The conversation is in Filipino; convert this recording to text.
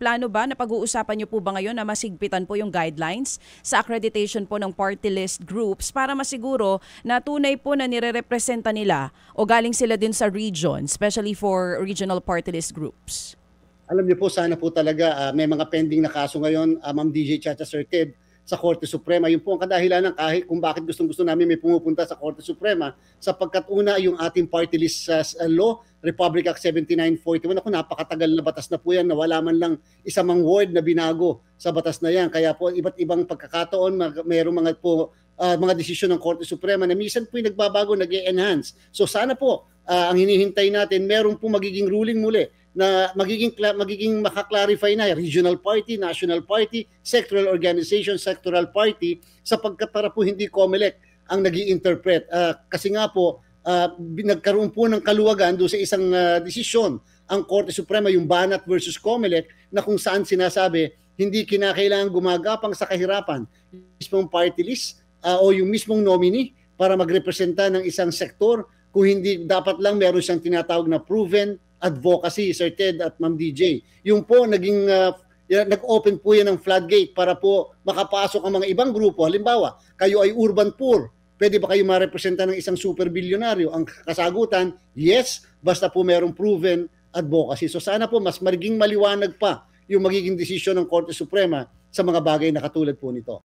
plano ba na pag-uusapan niyo po ba ngayon na masigpitan po yung guidelines sa accreditation po ng party list groups para masiguro na tunay po na nire-representa nila o galing sila din sa region, especially for regional party list groups? Alam niyo po, sana po talaga may mga pending na kaso ngayon, Ma'am DJ Chacha Sir Ted, sa Korte Suprema. Yun po ang kadahilanan kahit kung bakit gustong-gusto namin may pumupunta sa Korte Suprema, sapagkat una yung ating party list law, Republic Act 7941, ako napakatagal na batas na po yan na wala man lang isa mang word na binago sa batas na yan. Kaya po iba't ibang pagkakataon mayroong mga desisyon ng Korte Suprema na minsan po yung nagbabago, nag-enhance. So sana po ang hinihintay natin, meron po magiging ruling muli na magiging makaklarify na regional party, national party, sectoral organization, sectoral party, sapagkat para po hindi COMELEC ang nag-i-interpret. Kasi nga po, nagkaroon po ng kaluwagan doon sa isang desisyon ang Korte Suprema, yung Banat versus COMELEC, na kung saan sinasabi, hindi kinakailangan gumagapang sa kahirapan yung mismong party list o yung mismong nominee para magrepresenta ng isang sektor, kung hindi dapat lang meron siyang tinatawag na proven advocacy, Sir Ted at Ma'am DJ. Yung po, nag-open po yan ng floodgate para po makapasok ang mga ibang grupo. Halimbawa, kayo ay urban poor. Pwede ba kayo marepresenta ng isang super bilyonaryo? Ang kasagutan, yes, basta po merong proven advocacy. So sana po mas magiging maliwanag pa yung magiging desisyon ng Korte Suprema sa mga bagay na katulad po nito.